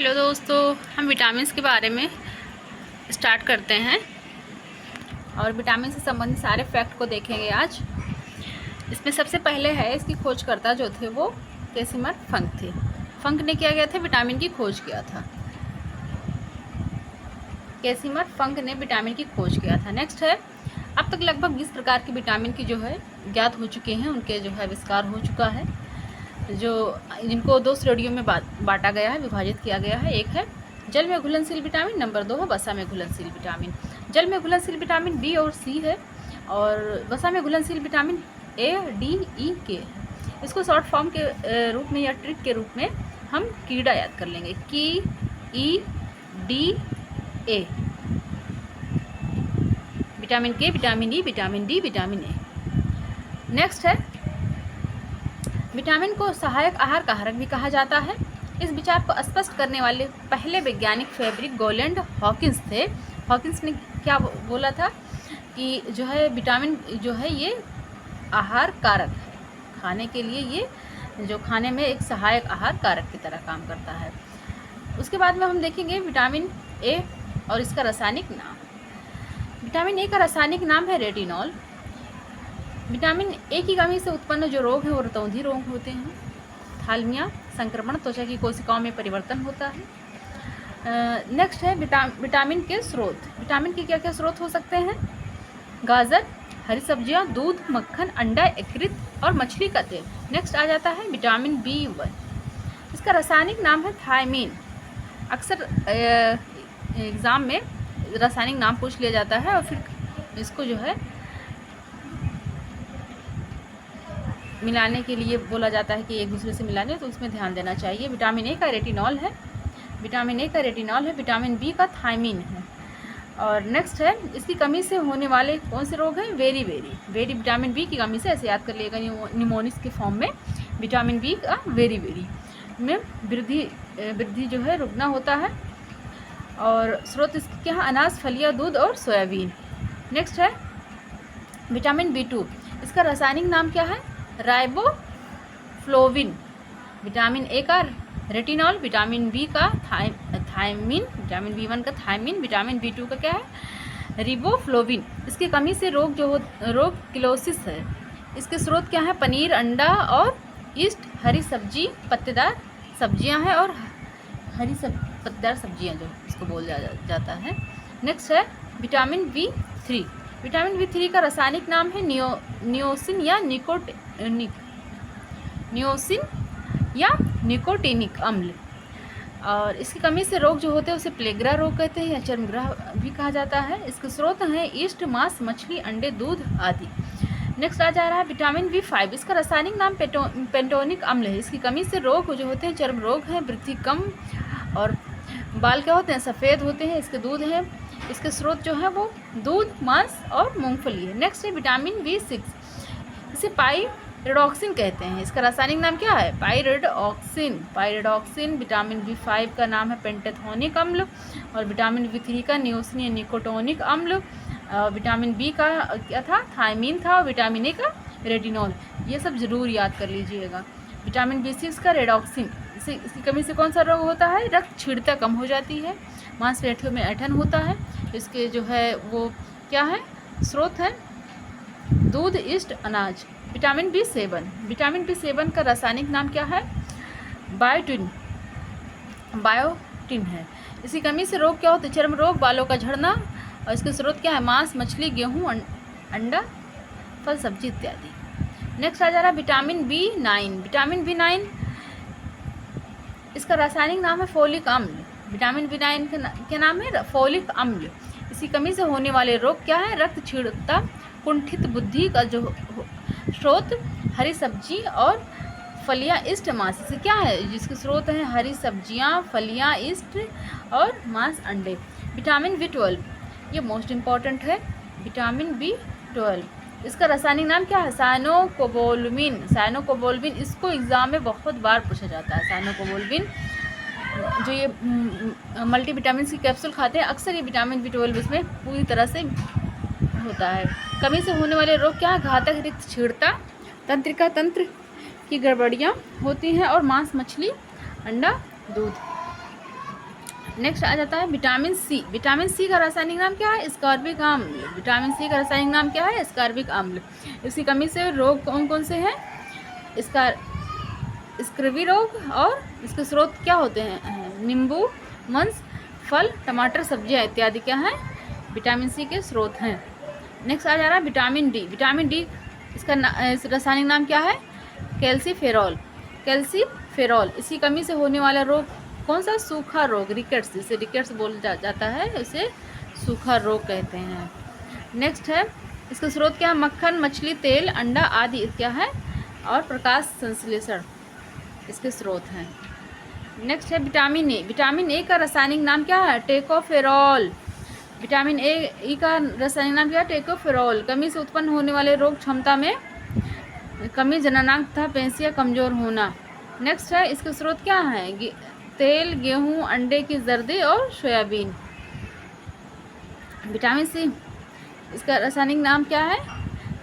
Hello दोस्तों, हम vitamin के बारे में स्टार्ट करते हैं और विटामिन से संबंधित सारे फैक्ट को देखेंगे आज। इसमें सबसे पहले है, इसकी खोजकर्ता जो थे वो कैसिमर फंक थे। फंक ने क्या किया था? विटामिन की खोज किया था। कैसिमर फंक ने विटामिन की खोज किया था। नेक्स्ट है, अब तक लगभग 20 प्रकार के विटामिन की जो है ज्ञात हो चुके हैं, उनके जो है आविष्कार हो चुका है, जो जिनको 2 श्रेणियों में बांटा गया है, विभाजित किया गया है। एक है जल में घुलनशील विटामिन, नंबर 2 है वसा में घुलनशील विटामिन। जल में घुलनशील विटामिन बी और सी है, और वसा में घुलनशील विटामिन ए, डी, ई, के है। इसको शॉर्ट फॉर्म के रूप में या ट्रिक के रूप में हम कीड़ा याद कर लेंगे, की, ई, D, A. Vitamin K, vitamin E, vitamin D, vitamin A. Next है, विटामिन को सहायक आहार कारक भी कहा जाता है। इस विचार को स्पष्ट करने वाले पहले वैज्ञानिक फ्रेडरिक गोलैंड हॉकिंस थे। हॉकिंस ने क्या बोला था कि जो है विटामिन जो है ये आहार कारक है, खाने के लिए ये जो खाने में एक सहायक आहार कारक की तरह काम करता है। उसके बाद में हम देखेंगे विटामिन ए और इसका रासायनिक नाम। विटामिन ए का रासायनिक नाम है रेटिनॉल। विटामिन ए की कमी से उत्पन्न जो रोग हैं वो रतौंधी रोग होते हैं। थालमिया संक्रमण, त्वचा की कोशिकाओं में परिवर्तन होता है। नेक्स्ट है विटामिन के स्रोत। विटामिन के क्या क्या स्रोत हो सकते हैं? गाजर, हरी सब्जियां, दूध, मक्खन, अंडा, यकृत और मछली का तेल। नेक्स्ट आ जाता है विटामिन B1। इसका रासायनिक नाम है थायमीन। अक्सर एग्ज़ाम में रासायनिक नाम पूछ लिया जाता है और फिर इसको जो है मिलाने के लिए बोला जाता है कि एक दूसरे से मिलाने, तो इसमें ध्यान देना चाहिए। विटामिन ए का रेटिनॉल है, विटामिन ए का रेटिनॉल है, विटामिन बी का थायमीन है। और नेक्स्ट है, इसकी कमी से होने वाले कौन से रोग हैं? वेरी विटामिन बी की कमी से, ऐसे याद कर लिएगा निमोनिक्स के फॉर्म में, विटामिन बी का वेरी में वृद्धि जो है रुकना होता है। और स्रोत इसके क्या है? अनाज, फलियाँ, दूध और सोयाबीन। नेक्स्ट है विटामिन B2। इसका रासायनिक नाम क्या है? राइबोफ्लोविन। विटामिन ए का रेटिनॉल, विटामिन बी का थायमीन, विटामिन B1 का थायमीन, विटामिन B2 का क्या है? रिबोफ्लोविन। इसकी कमी से रोग किलोसिस है। इसके स्रोत क्या है? पनीर, अंडा और ईस्ट, हरी सब्जी, पत्तेदार सब्जियां हैं और पत्तेदार सब्जियां जो इसको बोला जाता है। नेक्स्ट है विटामिन B3। विटामिन B3 का रासायनिक नाम है नियोसिन या निकोटिनिक अम्ल। और इसकी कमी से रोग जो होते हैं उसे प्लेग्रा रोग कहते हैं या चर्मग्रह भी कहा जाता है। इसके स्रोत हैं ईस्ट, मांस, मछली, अंडे, दूध आदि। नेक्स्ट आ जा रहा है विटामिन B5। इसका रासायनिक नाम पेंटोनिक अम्ल है। इसकी कमी से रोग जो होते हैं चर्म रोग हैं, वृद्धि कम, और बाल क्या होते हैं? सफ़ेद होते हैं। इसके दूध है, इसके स्रोत जो है वो दूध, मांस और मूंगफली है। नेक्स्ट है विटामिन B6। इसे पाइरिडॉक्सिन कहते हैं। इसका रासायनिक नाम क्या है? पाइरिडॉक्सिन। विटामिन B5 का नाम है पेंटेथोनिक अम्ल, और विटामिन B3 का नियोसिन या निकोटोनिक अम्ल। विटामिन बी का क्या था? थायमीन था, और विटामिन ए का रेटिनॉल। ये सब जरूर याद कर लीजिएगा। विटामिन B6 का रेडॉक्सिन। इसकी कमी से कौन सा रोग होता है? रक्त क्षीणता कम हो जाती है, मांसपेशियों में ऐंठन होता है। इसके जो है वो क्या है? स्रोत है दूध, ईस्ट, अनाज। विटामिन B7 का रासायनिक नाम क्या है? बायोटिन है। इसकी कमी से रोग क्या होते हैं? चर्म रोग, बालों का झड़ना। और इसके स्रोत क्या है? मांस, मछली, गेहूँ, अंडा, फल, सब्जी इत्यादि। नेक्स्ट आ जा रहा है विटामिन B9। इसका रासायनिक नाम है फोलिक अम्ल। विटामिन B9 के नाम है फोलिक अम्ल। इसकी कमी से होने वाले रोग क्या है? रक्त क्षीणता, कुंठित बुद्धि का जो स्रोत हरी सब्जी और फलियां, ईस्ट, मांस। इसे क्या है? जिसके स्रोत हैं हरी सब्जियां, फलियां, ईस्ट और मांस, अंडे। विटामिन B12, ये मोस्ट इम्पॉर्टेंट है। विटामिन B12, इसका रासायनिक नाम क्या है? साइनोकोबाल्मिन। इसको एग्ज़ाम में बहुत बार पूछा जाता है। साइनोकोबाल्मिन जो ये मल्टीविटामिन की कैप्सूल खाते हैं, अक्सर ये विटामिन B12 इसमें पूरी तरह से होता है। कमी से होने वाले रोग क्या है? घातक रक्त क्षीणता, तंत्रिका तंत्र की गड़बड़ियाँ होती हैं, और मांस, मछली, अंडा, दूध। नेक्स्ट आ जाता है विटामिन सी। विटामिन सी का रासायनिक नाम क्या है? स्कॉर्बिक अम्ल। विटामिन सी का रासायनिक नाम क्या है? स्कॉर्बिक अम्ल। इसकी कमी से रोग कौन कौन से हैं? इसका स्क्रवी रोग। और इसके स्रोत क्या होते हैं? नींबू, मंस, फल, टमाटर, सब्जियां इत्यादि क्या हैं? विटामिन सी के स्रोत हैं। नेक्स्ट आ जा रहा है विटामिन डी। विटामिन डी इसका रासायनिक नाम क्या है? कैल्सीफेरॉल। कैल्सीफेरॉल। इसकी कमी से होने वाला रोग कौन सा? सूखा रोग, रिकेट्स। जिसे रिकेट्स बोला जाता है उसे सूखा रोग कहते हैं। नेक्स्ट है इसका स्रोत क्या है? मक्खन, मछली, तेल, अंडा आदि क्या है? और प्रकाश संश्लेषण इसके स्रोत हैं। नेक्स्ट है विटामिन ए। विटामिन ए का रासायनिक नाम क्या है? टेकोफेरॉल। विटामिन ए का रासायनिक नाम क्या है? टेकोफेरॉल। कमी से उत्पन्न होने वाले रोग क्षमता में कमी, जननांग तथा पेशियां कमजोर होना। नेक्स्ट है इसके स्रोत क्या है? तेल, गेहूं, अंडे की जर्दी और सोयाबीन। विटामिन सी इसका रासायनिक नाम क्या है?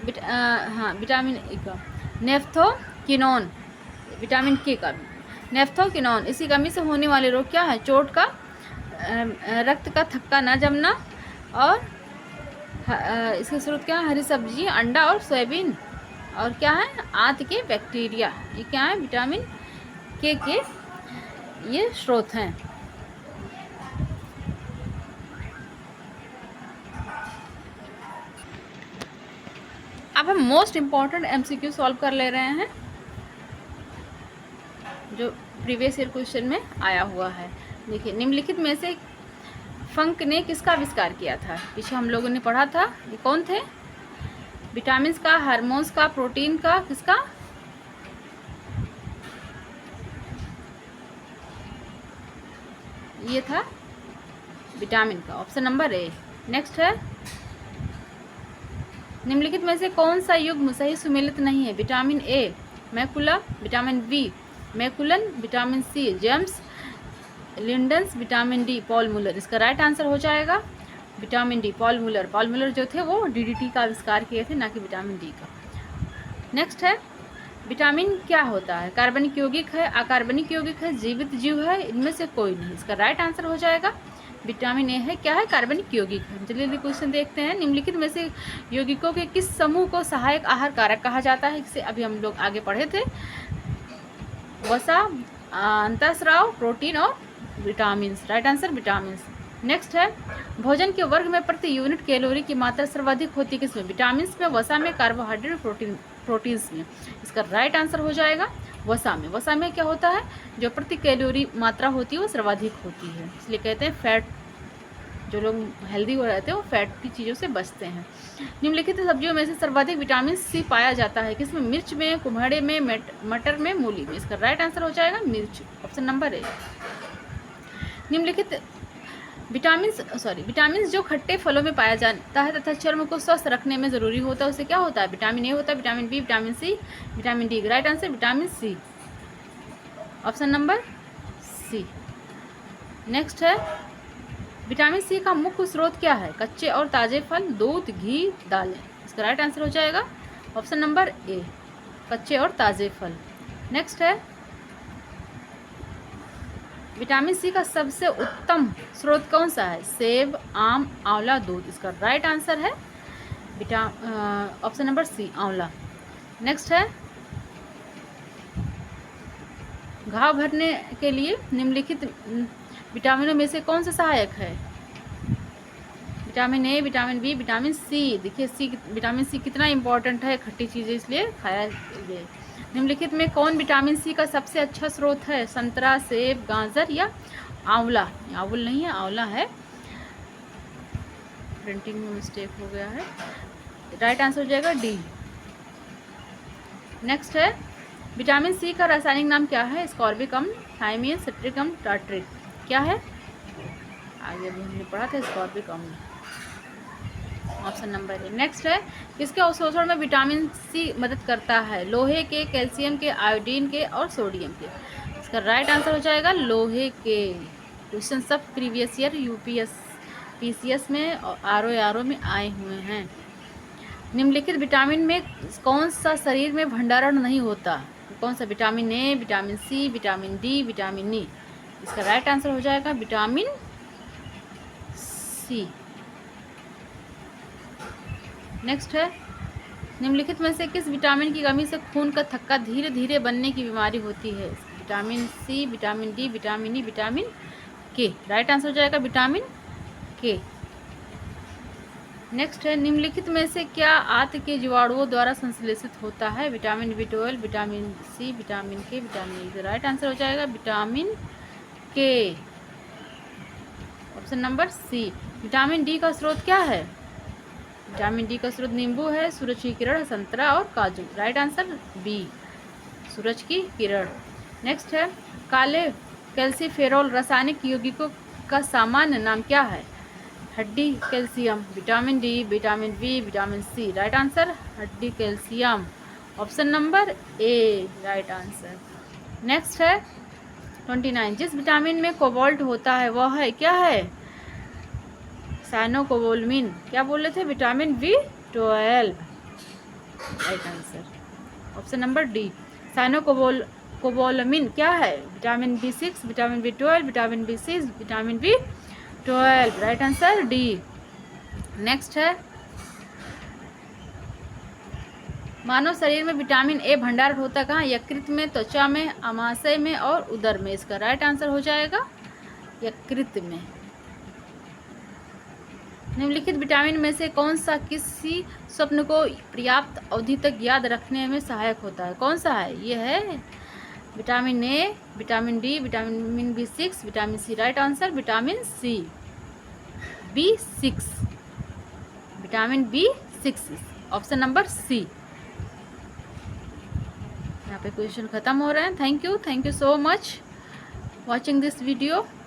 विटामिन ए का नेफ्थोकिनोन। विटामिन के का नेफ्थोकिनोन। इसी कमी से होने वाले रोग क्या है? चोट का, रक्त का थक्का न जमना। और इसके स्रोत क्या है? हरी सब्जी, अंडा और सोयाबीन। और क्या है? आंत के बैक्टीरिया। ये क्या है? विटामिन के ये स्रोत हैं। अब हम मोस्ट इम्पॉर्टेंट एमसीक्यू सॉल्व कर ले रहे हैं जो प्रीवियस ईयर क्वेश्चन में आया हुआ है। देखिए, निम्नलिखित में से फंक ने किसका आविष्कार किया था? पीछे हम लोगों ने पढ़ा था। ये कौन थे? विटामिन का, हार्मोन्स का, प्रोटीन का, किसका? ये था विटामिन का। ऑप्शन नंबर ए। नेक्स्ट है निम्नलिखित में से कौन सा युग्म सही सुमेलित नहीं है? Vitamin A McCollum, vitamin B McCollum, vitamin C James Lind, vitamin D Paul Muller. इसका राइट आंसर हो जाएगा vitamin D, Paul Muller. Paul Muller जो थे वो डीडीटी का आविष्कार किए थे, ना कि विटामिन डी का। नेक्स्ट है विटामिन क्या होता है? कार्बनिक यौगिक है, अकार्बनिक यौगिक है, जीवित जीव है, इनमें से कोई नहीं। इसका राइट आंसर हो जाएगा विटामिन ए है। क्या है? कार्बनिक यौगिक है। चलिए क्वेश्चन देखते हैं। निम्नलिखित में से यौगिकों के किस समूह को सहायक आहार कारक कहा जाता है? इसे अभी हम लोग आगे पढ़े थे। वसा, अंतःस्राव, प्रोटीन और vitamin. Right answer vitamin. Next है भोजन के वर्ग में प्रति यूनिट कैलोरी की मात्रा सर्वाधिक होती है किसमें? विटामिन में, वसा में, कार्बोहाइड्रेट, प्रोटीन्स में। इसका राइट आंसर हो जाएगा वसा में। वसा में क्या होता है? जो प्रति कैलोरी मात्रा होती है वो सर्वाधिक होती है, इसलिए कहते हैं फैट। जो लोग हेल्दी हो रहते हैं वो फैट की चीज़ों से बचते हैं। निम्नलिखित सब्जियों में से सर्वाधिक विटामिन सी पाया जाता है किसमें? मिर्च में, कुम्हड़े में, मटर में, मूली में। इसका राइट आंसर हो जाएगा मिर्च। ऑप्शन नंबर ए। निम्नलिखित विटामिन जो खट्टे फलों में पाया जाता है तथा चर्म को स्वस्थ रखने में जरूरी होता है उसे क्या होता है? विटामिन ए होता है, vitamin B, vitamin C, vitamin D. Right answer vitamin C. Option number C. Next है विटामिन सी का मुख्य स्रोत क्या है? कच्चे और ताजे फल, दूध, घी, दालें। इसका राइट आंसर हो जाएगा ऑप्शन नंबर ए, कच्चे और ताजे फल। नेक्स्ट है विटामिन सी का सबसे उत्तम स्रोत कौन सा है? सेब, आम, आंवला, दूध। इसका राइट आंसर है ऑप्शन नंबर सी, आंवला। नेक्स्ट है घाव भरने के लिए निम्नलिखित विटामिनों में से कौन सा सहायक है? Vitamin A, vitamin B, vitamin C. देखिए विटामिन सी कितना इंपॉर्टेंट है, खट्टी चीज़ें इसलिए खाया गया। निम्नलिखित में कौन विटामिन सी का सबसे अच्छा स्रोत है? संतरा, सेब, गाजर या आंवला? आंवल नहीं है, आंवला है। प्रिंटिंग में मिस्टेक हो गया है। राइट आंसर हो जाएगा डी। नेक्स्ट है विटामिन सी का रासायनिक नाम क्या है? स्कॉर्बिक अम्ल, थायमिन, सिट्रिक अम्ल, टार्ट्रिक। क्या है? आगे भी हमने पढ़ा था स्कॉर्बिक अम्ल। ऑप्शन नंबर ए। नेक्स्ट है किसके अवशोषण में विटामिन सी मदद करता है? लोहे के, कैल्शियम के, आयोडीन के और सोडियम के। इसका राइट आंसर हो जाएगा लोहे के। क्वेश्चन सब प्रीवियस ईयर यूपीएस पीसीएस में और आरओ में आए हुए हैं। निम्नलिखित विटामिन में कौन सा शरीर में भंडारण नहीं होता? कौन सा? Vitamin A, vitamin C, vitamin D, vitamin E. इसका राइट आंसर हो जाएगा विटामिन सी। नेक्स्ट है, निम्नलिखित में से किस विटामिन की कमी से खून का थक्का धीरे धीरे बनने की बीमारी होती है? Vitamin C, vitamin D, vitamin E, vitamin K. Right answer हो जाएगा विटामिन के। नेक्स्ट है, निम्नलिखित में से क्या आंत के जीवाणुओं द्वारा संश्लेषित होता है? Vitamin B12, vitamin C, vitamin K, vitamin E. Right answer हो जाएगा vitamin K, option number C. Vitamin D का स्रोत क्या है? विटामिन डी का स्रोत नींबू है, सूरज की किरण, संतरा और काजू। राइट आंसर बी, सूरज की किरण। नेक्स्ट है, काले कैल्सीफेरॉल रासायनिक यौगिकों का सामान्य नाम क्या है? हड्डी calcium, vitamin D, vitamin B, vitamin C. Right answer हड्डी calcium, option number A, right answer. Next है 29, जिस विटामिन में कोबाल्ट होता है वह है क्या है? साइनोकोबालामिन। क्या बोल रहे थे? Vitamin B12। Right answer option number D, cyanocobalamin क्या है? Vitamin B6, vitamin B12, vitamin B6, vitamin B12। Right answer D. Next है, मानव शरीर में विटामिन ए भंडार होता कहाँ? यकृत में, त्वचा में, आमाशय में और उदर में। इसका राइट आंसर हो जाएगा यकृत में। निम्नलिखित विटामिन में से कौन सा किसी स्वप्न को पर्याप्त अवधि तक याद रखने में सहायक होता है? कौन सा है? ये है vitamin A, vitamin D, vitamin B6, vitamin C. Right answer vitamin C, B6, vitamin B6, option number C. यहाँ पे क्वेश्चन खत्म हो रहे हैं। Thank you so much watching this video.